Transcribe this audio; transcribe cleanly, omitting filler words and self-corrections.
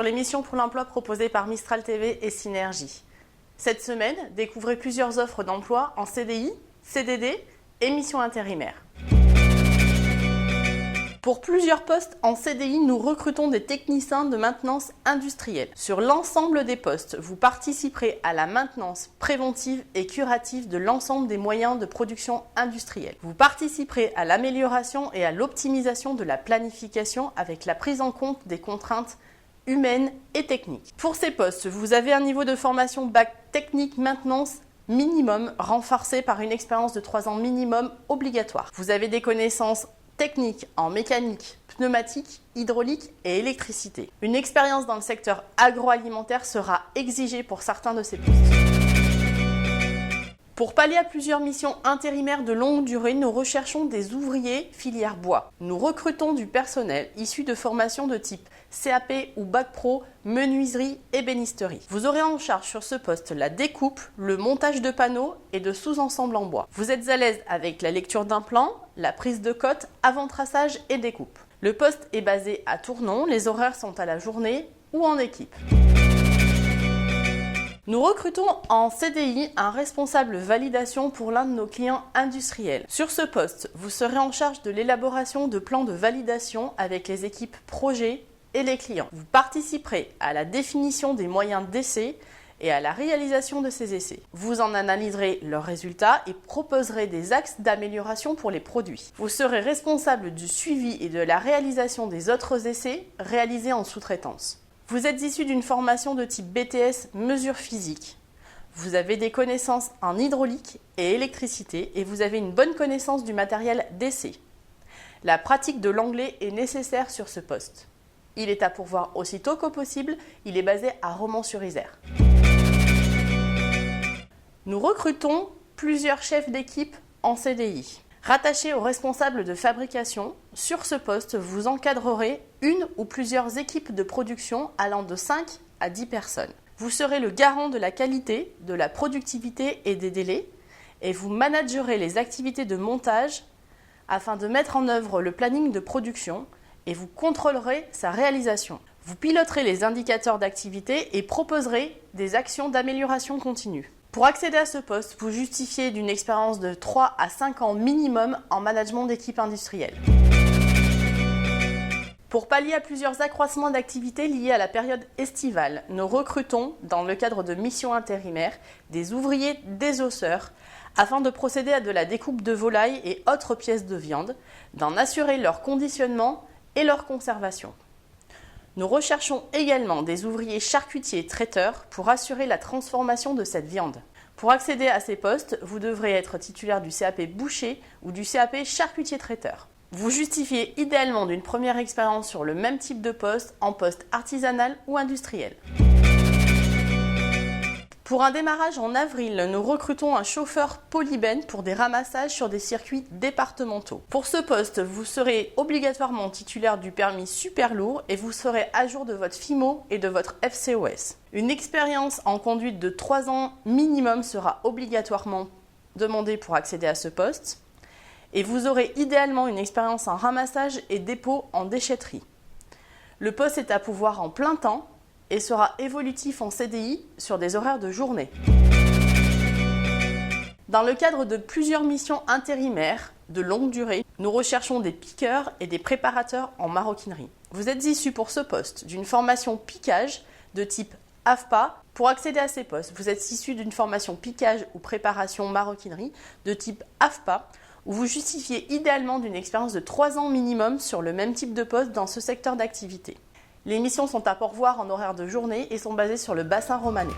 sur les missions pour l'emploi proposées par Mistral TV et Synergie. Cette semaine, découvrez plusieurs offres d'emploi en CDI, CDD et missions intérimaires. Pour plusieurs postes en CDI, nous recrutons des techniciens de maintenance industrielle. Sur l'ensemble des postes, vous participerez à la maintenance préventive et curative de l'ensemble des moyens de production industrielle. Vous participerez à l'amélioration et à l'optimisation de la planification avec la prise en compte des contraintes humaines et techniques. Pour ces postes, vous avez un niveau de formation bac technique maintenance minimum renforcé par une expérience de 3 ans minimum obligatoire. Vous avez des connaissances techniques en mécanique, pneumatique, hydraulique et électricité. Une expérience dans le secteur agroalimentaire sera exigée pour certains de ces postes. Pour pallier à plusieurs missions intérimaires de longue durée, nous recherchons des ouvriers filière bois. Nous recrutons du personnel issu de formations de type CAP ou Bac Pro, menuiserie, ébénisterie. Vous aurez en charge sur ce poste la découpe, le montage de panneaux et de sous-ensembles en bois. Vous êtes à l'aise avec la lecture d'un plan, la prise de cote, avant-traçage et découpe. Le poste est basé à Tournon, les horaires sont à la journée ou en équipe. Nous recrutons en CDI un responsable validation pour l'un de nos clients industriels. Sur ce poste, vous serez en charge de l'élaboration de plans de validation avec les équipes projet et les clients. Vous participerez à la définition des moyens d'essai et à la réalisation de ces essais. Vous en analyserez leurs résultats et proposerez des axes d'amélioration pour les produits. Vous serez responsable du suivi et de la réalisation des autres essais réalisés en sous-traitance. Vous êtes issu d'une formation de type BTS mesure physique. Vous avez des connaissances en hydraulique et électricité et vous avez une bonne connaissance du matériel d'essai. La pratique de l'anglais est nécessaire sur ce poste. Il est à pourvoir aussitôt que possible, il est basé à Romans-sur-Isère. Nous recrutons plusieurs chefs d'équipe en CDI. Rattaché au responsable de fabrication, sur ce poste, vous encadrerez une ou plusieurs équipes de production allant de 5 à 10 personnes. Vous serez le garant de la qualité, de la productivité et des délais et vous managerez les activités de montage afin de mettre en œuvre le planning de production et vous contrôlerez sa réalisation. Vous piloterez les indicateurs d'activité et proposerez des actions d'amélioration continue. Pour accéder à ce poste, vous justifiez d'une expérience de 3 à 5 ans minimum en management d'équipe industrielle. Pour pallier à plusieurs accroissements d'activité liés à la période estivale, nous recrutons, dans le cadre de missions intérimaires, des ouvriers désosseurs afin de procéder à de la découpe de volailles et autres pièces de viande, d'en assurer leur conditionnement et leur conservation. Nous recherchons également des ouvriers charcutiers traiteurs pour assurer la transformation de cette viande. Pour accéder à ces postes, vous devrez être titulaire du CAP boucher ou du CAP charcutier traiteur. Vous justifiez idéalement d'une première expérience sur le même type de poste en poste artisanal ou industriel. Pour un démarrage en avril, nous recrutons un chauffeur polyben pour des ramassages sur des circuits départementaux. Pour ce poste, vous serez obligatoirement titulaire du permis super lourd et vous serez à jour de votre FIMO et de votre FCOS. Une expérience en conduite de 3 ans minimum sera obligatoirement demandée pour accéder à ce poste. Et vous aurez idéalement une expérience en ramassage et dépôt en déchetterie. Le poste est à pourvoir en plein temps et sera évolutif en CDI sur des horaires de journée. Dans le cadre de plusieurs missions intérimaires de longue durée, nous recherchons des piqueurs et des préparateurs en maroquinerie. Vous êtes issu pour ce poste d'une formation piquage de type AFPA. Pour accéder à ces postes, vous êtes issu d'une formation piquage ou préparation maroquinerie de type AFPA, où vous justifiez idéalement d'une expérience de 3 ans minimum sur le même type de poste dans ce secteur d'activité. Les missions sont à pourvoir en horaire de journée et sont basées sur le bassin romanais.